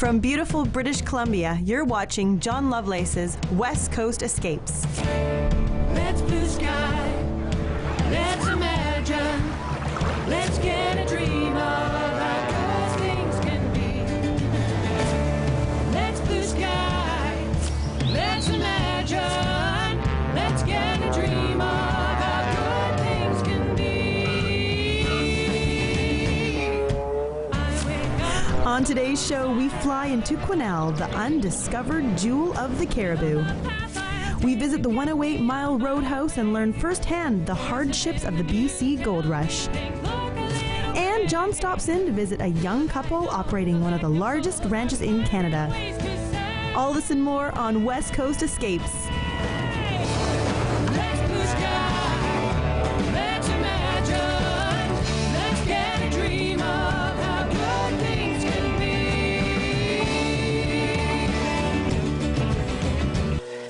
From beautiful British Columbia, you're watching John Lovelace's West Coast Escapes. Let's blue sky, let's imagine, let's get a dream of how good things can be. Let's blue sky, let's imagine, let's get a dream of how good things can be. On today's show, we fly into Quesnel, the undiscovered jewel of the Cariboo. We visit the 108-mile roadhouse and learn firsthand the hardships of the BC gold rush. And John stops in to visit a young couple operating one of the largest ranches in Canada. All this and more on West Coast Escapes.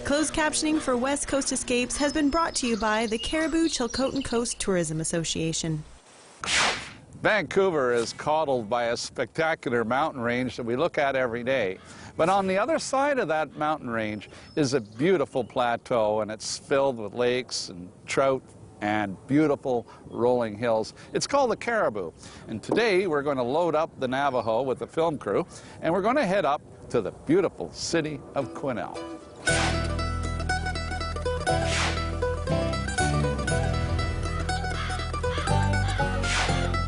Closed captioning for West Coast Escapes has been brought to you by the Cariboo Chilcotin Coast Tourism Association. Vancouver is coddled by a spectacular mountain range that we look at every day. But on the other side of that mountain range is a beautiful plateau, and it's filled with lakes and trout and beautiful rolling hills. It's called the Cariboo. And today we're going to load up the Navajo with the film crew, and we're going to head up to the beautiful city of Quesnel.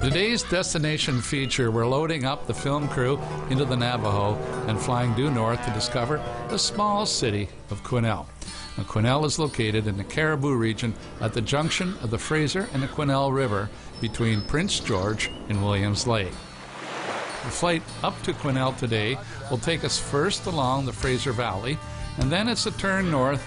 Today's destination feature, we're loading up the film crew into the Navajo and flying due north to discover the small city of Quesnel. Now, Quesnel is located in the Cariboo region at the junction of the Fraser and the Quesnel River between Prince George and Williams Lake. The flight up to Quesnel today will take us first along the Fraser Valley, and then it's a turn north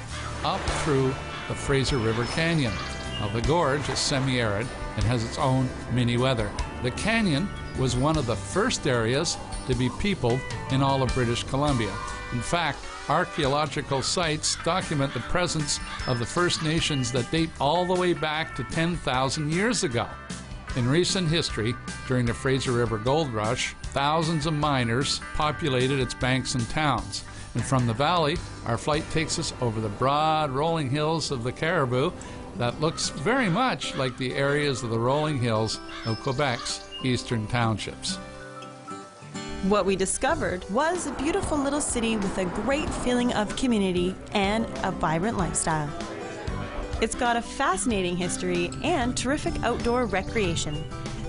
up through the Fraser River Canyon. Now, the gorge is semi-arid and has its own mini weather. The canyon was one of the first areas to be peopled in all of British Columbia. In fact, archaeological sites document the presence of the First Nations that date all the way back to 10,000 years ago. In recent history, during the Fraser River Gold Rush, thousands of miners populated its banks and towns. And from the valley, our flight takes us over the broad rolling hills of the Cariboo that looks very much like the areas of the rolling hills of Quebec's eastern townships. What we discovered was a beautiful little city with a great feeling of community and a vibrant lifestyle. It's got a fascinating history and terrific outdoor recreation.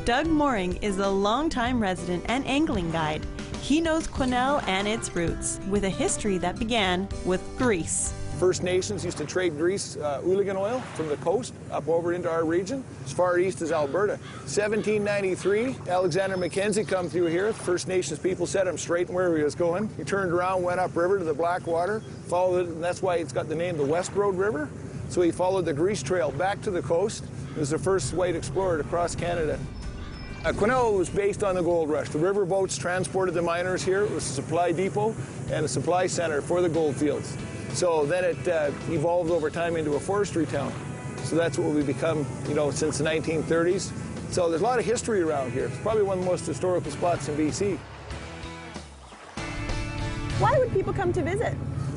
Doug Mooring is a longtime resident and angling guide. He knows Quesnel and its roots, with a history that began with grease. First Nations used to trade grease, ooligan oil, from the coast up over into our region, as far east as Alberta. 1793, Alexander Mackenzie come through here. First Nations people set him straight in where he was going. He turned around, went upriver to the Blackwater, followed it, and that's why it's got the name the West Road River. So he followed the grease trail back to the coast. He was the first white explorer to cross Canada. Quesnel was based on the gold rush. The river boats transported the miners here. It was a supply depot and a supply center for the gold fields. So then it evolved over time into a forestry town. So that's what we've become, you know, since the 1930s. So there's a lot of history around here. It's probably one of the most historical spots in BC. Why would people come to visit?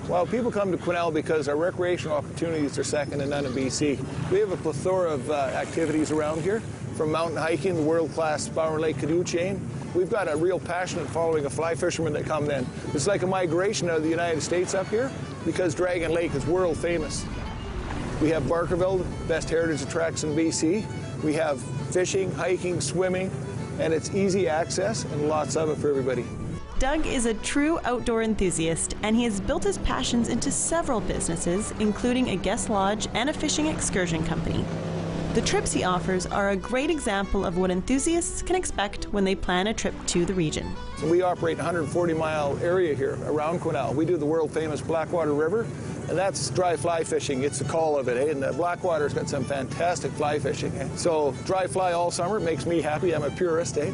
Well, people come to Quesnel because our recreational opportunities are second to none in BC. We have a plethora of activities around here, from mountain hiking, the world-class Bower Lake canoe chain. We've got a real passionate following of fly fishermen that come in. It's like a migration out of the United States up here because Dragon Lake is world famous. We have Barkerville, best heritage attracts in BC. We have fishing, hiking, swimming, and it's easy access and lots of it for everybody. Doug is a true outdoor enthusiast, and he has built his passions into several businesses, including a guest lodge and a fishing excursion company. The trips he offers are a great example of what enthusiasts can expect when they plan a trip to the region. So we operate a 140-mile area here around Quesnel. We do the world-famous Blackwater River, and that's dry fly fishing. It's the call of it, eh? And the Blackwater's got some fantastic fly fishing. Eh? So dry fly all summer makes me happy. I'm a purist, eh?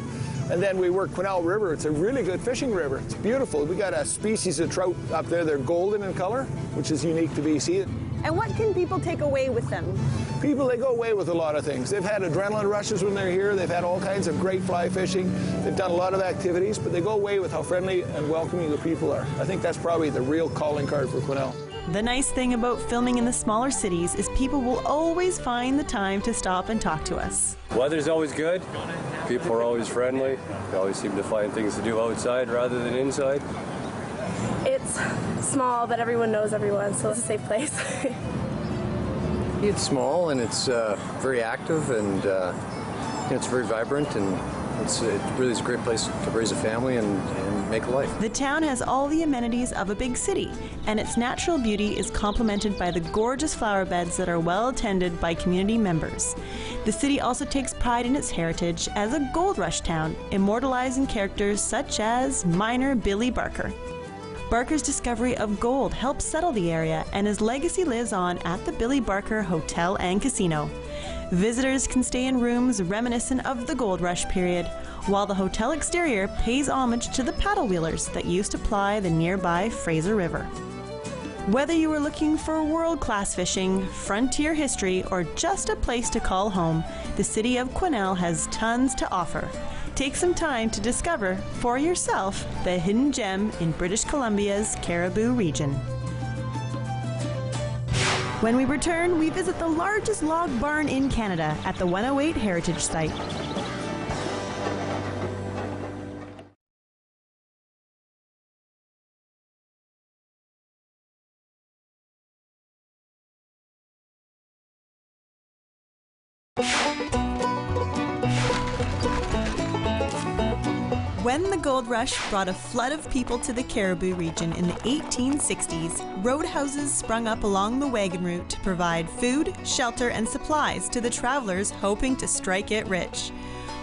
And then we work Quesnel River. It's a really good fishing river. It's beautiful. We got a species of trout up there. They're golden in color, which is unique to BC. And what can people take away with them? People, they go away with a lot of things. They've had adrenaline rushes when they're here. They've had all kinds of great fly fishing. They've done a lot of activities, but they go away with how friendly and welcoming the people are. I think that's probably the real calling card for Quesnel. The nice thing about filming in the smaller cities is people will always find the time to stop and talk to us. Weather's always good. People are always friendly. They always seem to find things to do outside rather than inside. It's small, but everyone knows everyone, so it's a safe place. It's small and it's very active and it's very vibrant, and it really is a great place to raise a family and make a life. The town has all the amenities of a big city, and its natural beauty is complemented by the gorgeous flower beds that are well attended by community members. The city also takes pride in its heritage as a gold rush town, immortalizing characters such as miner Billy Barker. Barker's discovery of gold helped settle the area, and his legacy lives on at the Billy Barker Hotel and Casino. Visitors can stay in rooms reminiscent of the gold rush period, while the hotel exterior pays homage to the paddle wheelers that used to ply the nearby Fraser River. Whether you are looking for world-class fishing, frontier history, or just a place to call home, the city of Quesnel has tons to offer. Take some time to discover for yourself the hidden gem in British Columbia's Cariboo region. When we return, we visit the largest log barn in Canada at the 108 Heritage Site. When the gold rush brought a flood of people to the Cariboo region in the 1860s, roadhouses sprung up along the wagon route to provide food, shelter, and supplies to the travelers hoping to strike it rich.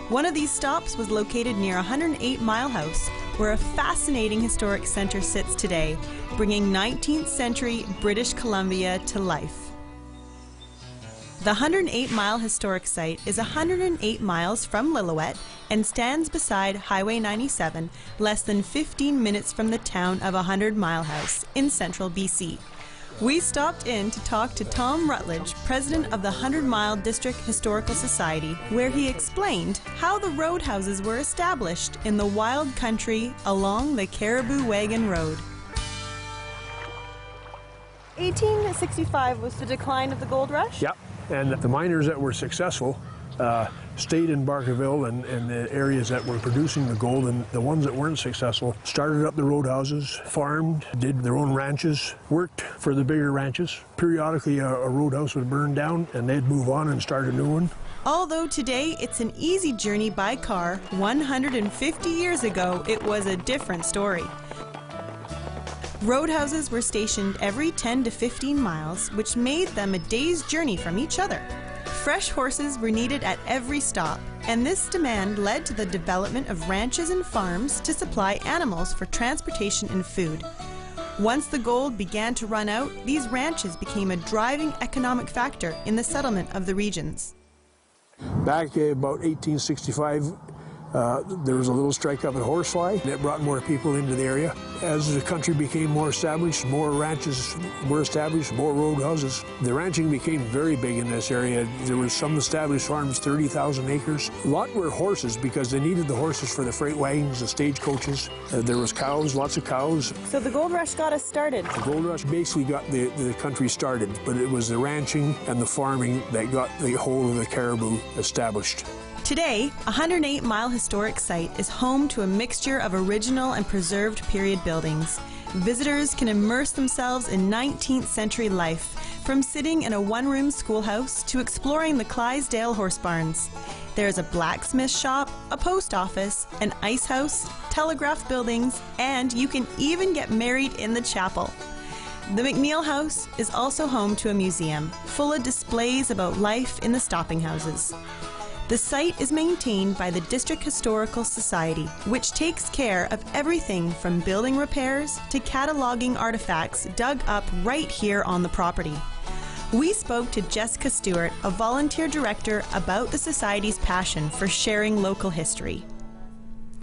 One of these stops was located near 108 Mile House, where a fascinating historic center sits today, bringing 19th century British Columbia to life. The 108 Mile Historic Site is 108 miles from Lillooet and stands beside Highway 97, less than 15 minutes from the town of 100 Mile House in central BC. We stopped in to talk to Tom Rutledge, president of the 100 Mile District Historical Society, where he explained how the roadhouses were established in the wild country along the Cariboo Wagon Road. 1865 was the decline of the gold rush? Yep. And the miners that were successful stayed in Barkerville and the areas that were producing the gold, and the ones that weren't successful started up the roadhouses, farmed, did their own ranches, worked for the bigger ranches. Periodically a roadhouse would burn down and they'd move on and start a new one. Although today it's an easy journey by car, 150 years ago it was a different story. Roadhouses were stationed every 10 to 15 miles, which made them a day's journey from each other. Fresh horses were needed at every stop, and this demand led to the development of ranches and farms to supply animals for transportation and food. Once the gold began to run out, these ranches became a driving economic factor in the settlement of the regions. Back about 1865, there was a little strike up at Horsefly, and it brought more people into the area. As the country became more established, more ranches were established, more roadhouses. The ranching became very big in this area. There were some established farms, 30,000 acres. A lot were horses because they needed the horses for the freight wagons, the stagecoaches. There was cows, lots of cows. So the gold rush got us started. The gold rush basically got the country started, but it was the ranching and the farming that got the whole of the Cariboo established. Today, 108 Mile Historic Site is home to a mixture of original and preserved period buildings. Visitors can immerse themselves in 19th century life, from sitting in a one-room schoolhouse to exploring the Clydesdale horse barns. There's a blacksmith shop, a post office, an ice house, telegraph buildings, and you can even get married in the chapel. The McNeil House is also home to a museum, full of displays about life in the stopping houses. The site is maintained by the District Historical Society, which takes care of everything from building repairs to cataloging artifacts dug up right here on the property. We spoke to Jessica Stewart, a volunteer director, about the Society's passion for sharing local history.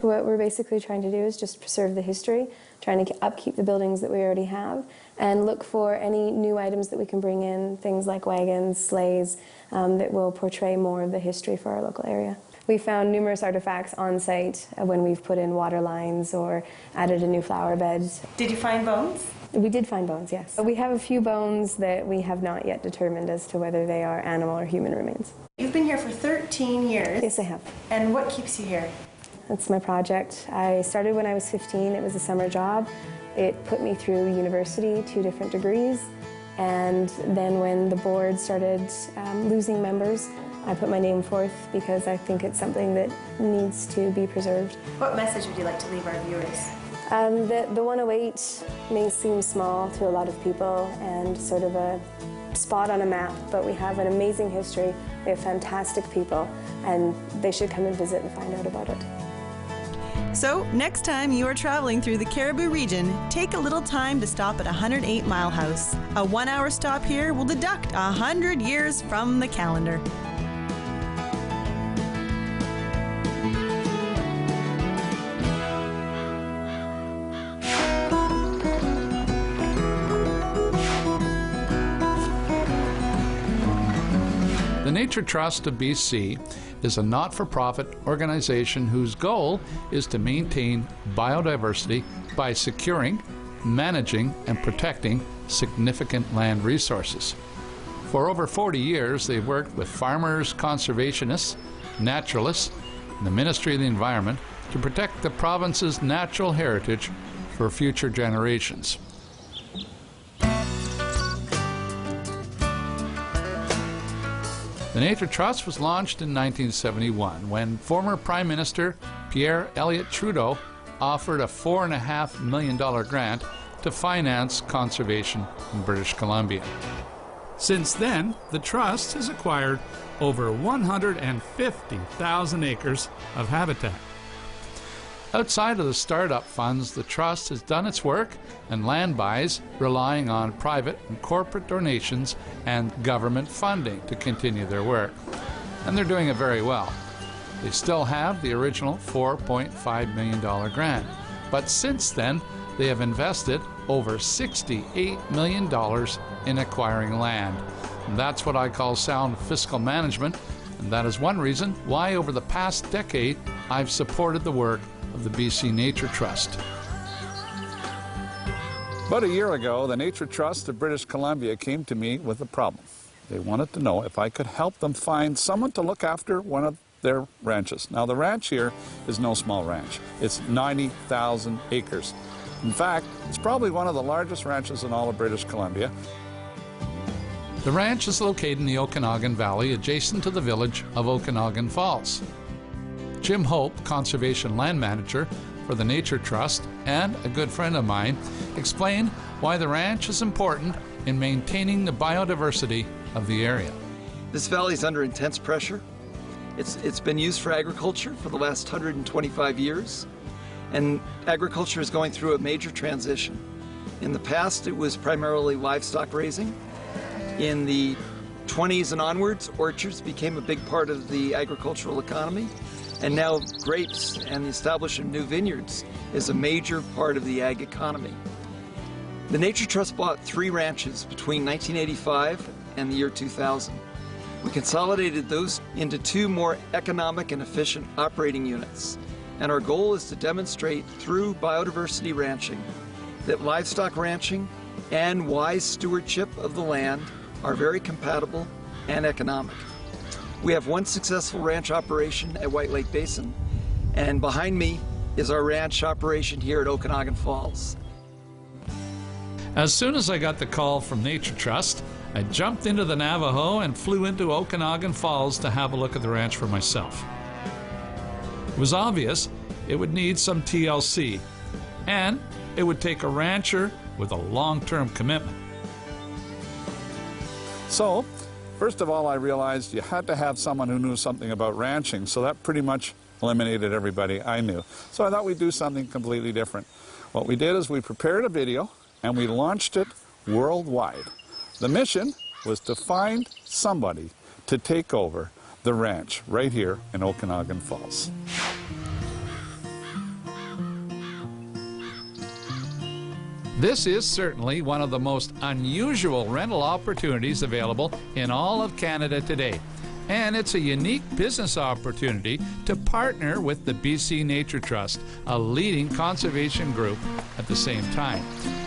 What we're basically trying to do is just preserve the history, trying to upkeep the buildings that we already have, and look for any new items that we can bring in, things like wagons, sleighs, that will portray more of the history for our local area. We found numerous artifacts on site when we've put in water lines or added a new flower bed. Did you find bones? We did find bones, yes. We have a few bones that we have not yet determined as to whether they are animal or human remains. You've been here for 13 years. Yes, I have. And what keeps you here? That's my project. I started when I was 15. It was a summer job. It put me through university, 2 different degrees. And then when the board started losing members, I put my name forth because I think it's something that needs to be preserved. What message would you like to leave our viewers? The 108 may seem small to a lot of people and sort of a spot on a map, but we have an amazing history. We have fantastic people, and they should come and visit and find out about it. So, next time you are traveling through the Cariboo region, take a little time to stop at 108 Mile House. A 1-hour stop here will deduct 100 years from the calendar. The Nature Trust of BC is a not-for-profit organization whose goal is to maintain biodiversity by securing, managing, and protecting significant land resources. For over 40 years, they've worked with farmers, conservationists, naturalists, and the Ministry of the Environment to protect the province's natural heritage for future generations. The Nature Trust was launched in 1971 when former Prime Minister Pierre Elliott Trudeau offered a $4.5 million grant to finance conservation in British Columbia. Since then, the Trust has acquired over 150,000 acres of habitat. Outside of the startup funds, the Trust has done its work and land buys, relying on private and corporate donations and government funding to continue their work. And they're doing it very well. They still have the original $4.5 million grant, but since then, they have invested over $68 million in acquiring land. And that's what I call sound fiscal management, and that is one reason why over the past decade I've supported the work of the BC Nature Trust. About a year ago, the Nature Trust of British Columbia came to me with a problem. They wanted to know if I could help them find someone to look after one of their ranches. Now, the ranch here is no small ranch. It's 90,000 acres. In fact, it's probably one of the largest ranches in all of British Columbia. The ranch is located in the Okanagan Valley, adjacent to the village of Okanagan Falls. Jim Hope, Conservation Land Manager for the Nature Trust and a good friend of mine, explained why the ranch is important in maintaining the biodiversity of the area. This valley is under intense pressure. It's been used for agriculture for the last 125 years, and agriculture is going through a major transition. In the past, it was primarily livestock raising. In the 20s and onwards, orchards became a big part of the agricultural economy. And now grapes and the establishment of new vineyards is a major part of the ag economy. The Nature Trust bought 3 ranches between 1985 and the year 2000. We consolidated those into 2 more economic and efficient operating units. And our goal is to demonstrate through biodiversity ranching that livestock ranching and wise stewardship of the land are very compatible and economic. We have one successful ranch operation at White Lake Basin, and behind me is our ranch operation here at Okanagan Falls. As soon as I got the call from Nature Trust, I jumped into the Navajo and flew into Okanagan Falls to have a look at the ranch for myself. It was obvious it would need some TLC, and it would take a rancher with a long-term commitment. So, first of all, I realized you had to have someone who knew something about ranching, so that pretty much eliminated everybody I knew. So I thought we'd do something completely different. What we did is we prepared a video and we launched it worldwide. The mission was to find somebody to take over the ranch right here in Okanagan Falls. This is certainly one of the most unusual rental opportunities available in all of Canada today. And it's a unique business opportunity to partner with the BC Nature Trust, a leading conservation group, at the same time.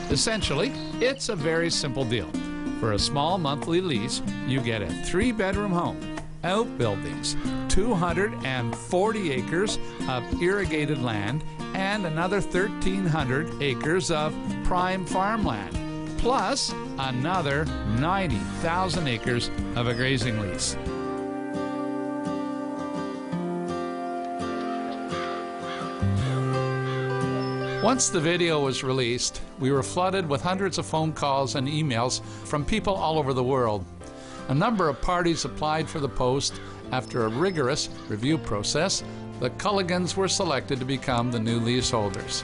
Essentially, it's a very simple deal. For a small monthly lease, you get a 3-bedroom home, outbuildings, 240 acres of irrigated land, and another 1,300 acres of prime farmland, plus another 90,000 acres of a grazing lease. Once the video was released, we were flooded with hundreds of phone calls and emails from people all over the world. A number of parties applied for the post. After a rigorous review process, the Culligans were selected to become the new leaseholders.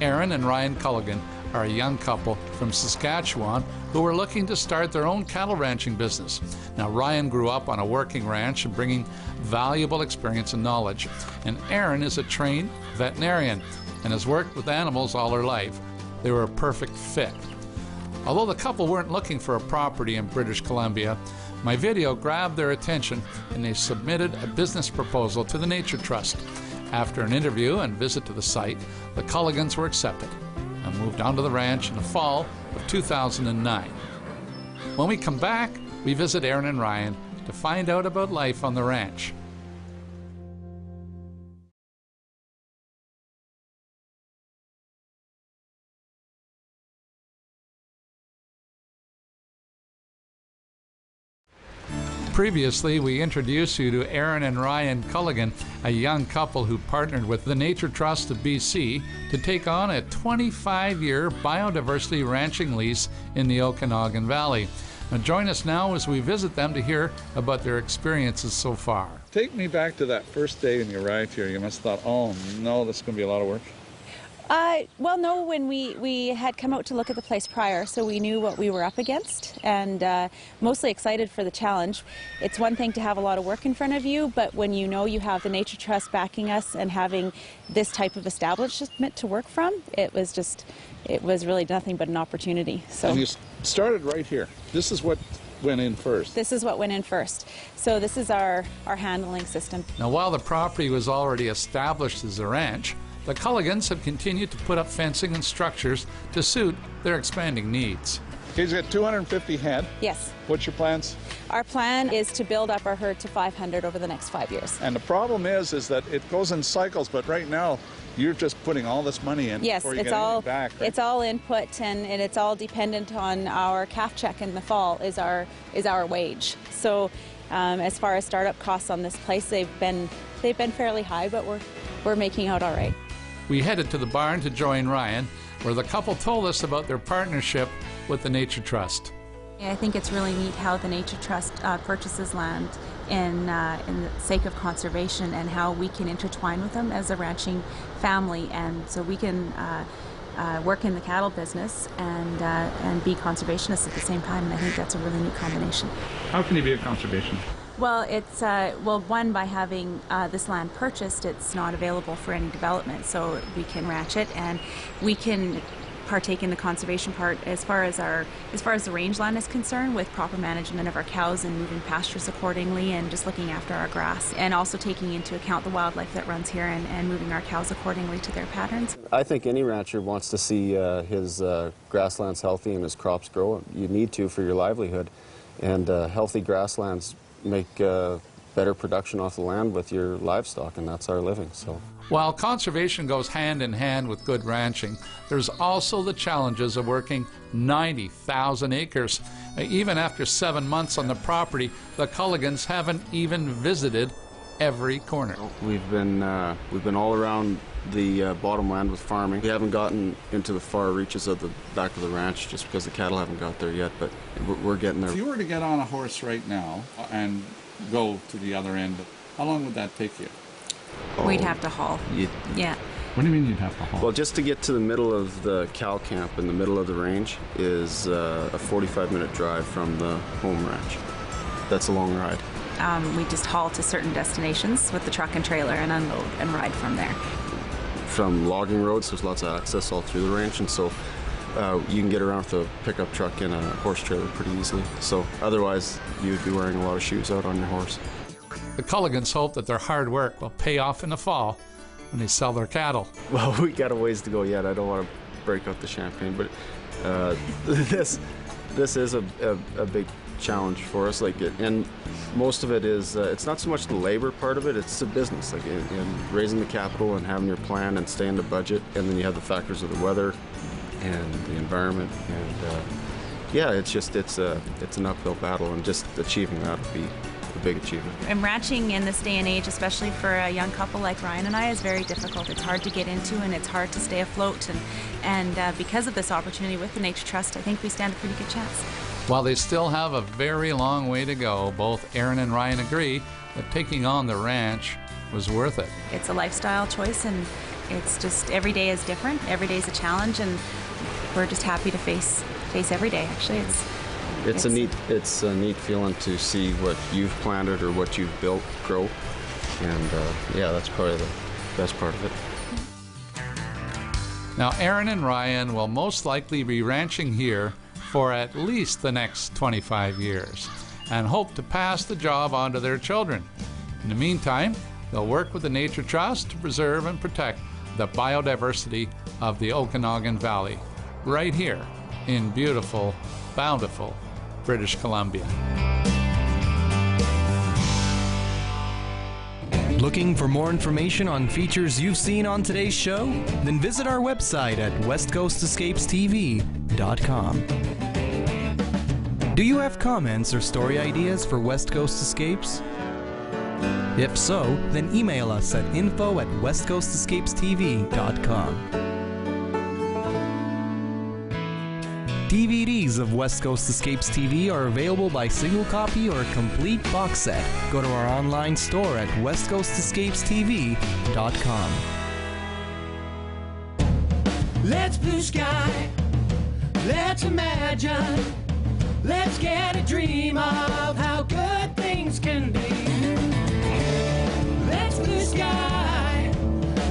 Aaron and Ryan Culligan are a young couple from Saskatchewan who were looking to start their own cattle ranching business. Now, Ryan grew up on a working ranch and bringing valuable experience and knowledge. And Aaron is a trained veterinarian and has worked with animals all her life. They were a perfect fit. Although the couple weren't looking for a property in British Columbia, my video grabbed their attention and they submitted a business proposal to the Nature Trust. After an interview and visit to the site, the Culligans were accepted and moved onto the ranch in the fall of 2009. When we come back, we visit Aaron and Ryan to find out about life on the ranch. Previously, we introduced you to Aaron and Ryan Culligan, a young couple who partnered with the Nature Trust of BC to take on a 25-year biodiversity ranching lease in the Okanagan Valley. Now, join us now as we visit them to hear about their experiences so far. Take me back to that first day when you arrived here. You must have thought, oh no, this is going to be a lot of work. Well, no, when we had come out to look at the place prior, so we knew what we were up against, and mostly excited for the challenge. It's one thing to have a lot of work in front of you, but when you know you have the Nature Trust backing us and having this type of establishment to work from, it was really nothing but an opportunity. So. And you started right here. This is what went in first. This is what went in first. So this is our handling system. Now, while the property was already established as a ranch, the Culligans have continued to put up fencing and structures to suit their expanding needs. Okay, you've got 250 head. Yes. What's your plans? Our plan is to build up our herd to 500 over the next 5 years. And the problem is that it goes in cycles, but right now you're just putting all this money in before you get anything back, right? It's all input, and it's all dependent on our calf check in the fall is our wage. So as far as startup costs on this place, they've been fairly high, but we're making out all right. We headed to the barn to join Ryan, where the couple told us about their partnership with the Nature Trust. I think it's really neat how the Nature Trust purchases land in the sake of conservation, and how we can intertwine with them as a ranching family, and so we can work in the cattle business and be conservationists at the same time, and I think that's a really neat combination. How can you be a conservationist? Well, it's one, by having this land purchased, it's not available for any development, so we can ranch it, and we can partake in the conservation part as far as the rangeland is concerned, with proper management of our cows and moving pastures accordingly, and just looking after our grass, and also taking into account the wildlife that runs here, and moving our cows accordingly to their patterns. I think any rancher wants to see his grasslands healthy and his crops grow. You need to for your livelihood, and healthy grasslands make better production off the land with your livestock, and that's our living. So, while conservation goes hand in hand with good ranching, there's also the challenges of working 90,000 acres. Even after 7 months on the property, the Culligans haven't even visited every corner. We've been all around the bottomland with farming. We haven't gotten into the far reaches of the back of the ranch just because the cattle haven't got there yet, but we're getting there. If you were to get on a horse right now and go to the other end, how long would that take you? We'd have to haul. Yeah. What do you mean you'd have to haul? Well, just to get to the middle of the cow camp in the middle of the range is a 45-minute drive from the home ranch. That's a long ride. We just haul to certain destinations with the truck and trailer and unload and ride from there. From logging roads, there's lots of access all through the ranch, and so you can get around with a pickup truck and a horse trailer pretty easily. So otherwise, you'd be wearing a lot of shoes out on your horse. The Culligans hope that their hard work will pay off in the fall when they sell their cattle. Well, we got a ways to go yet. I don't want to break out the champagne, but this is a big challenge for us. And most of it is it's not so much the labor part of it; it's the business, in raising the capital and having your plan and staying the budget, and then you have the factors of the weather and the environment, and yeah, it's an uphill battle, and just achieving that would be a big achievement. And ranching in this day and age, especially for a young couple like Ryan and I, is very difficult. It's hard to get into, and it's hard to stay afloat. And because of this opportunity with the Nature Trust, I think we stand a pretty good chance. While they still have a very long way to go, both Aaron and Ryan agree that taking on the ranch was worth it. It's a lifestyle choice, and it's just every day is different. Every day is a challenge, and we're just happy to face every day. Actually, it's a neat feeling to see what you've planted or what you've built grow, and yeah, that's probably the best part of it. Now, Aaron and Ryan will most likely be ranching here for at least the next 25 years and hope to pass the job on to their children. In the meantime, they'll work with the Nature Trust to preserve and protect the biodiversity of the Okanagan Valley, right here in beautiful, bountiful British Columbia. Looking for more information on features you've seen on today's show? Then visit our website at westcoastescapestv.com. Do you have comments or story ideas for West Coast Escapes? If so, then email us at info@westcoastescapestv.com. DVDs of West Coast Escapes TV are available by single copy or complete box set. Go to our online store at westcoastescapestv.com. Let's blue sky, let's imagine, let's get a dream of how good things can be. Let's blue sky,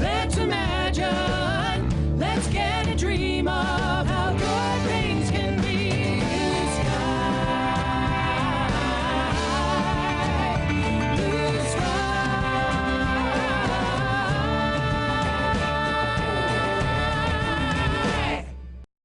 let's imagine, let's get a dream of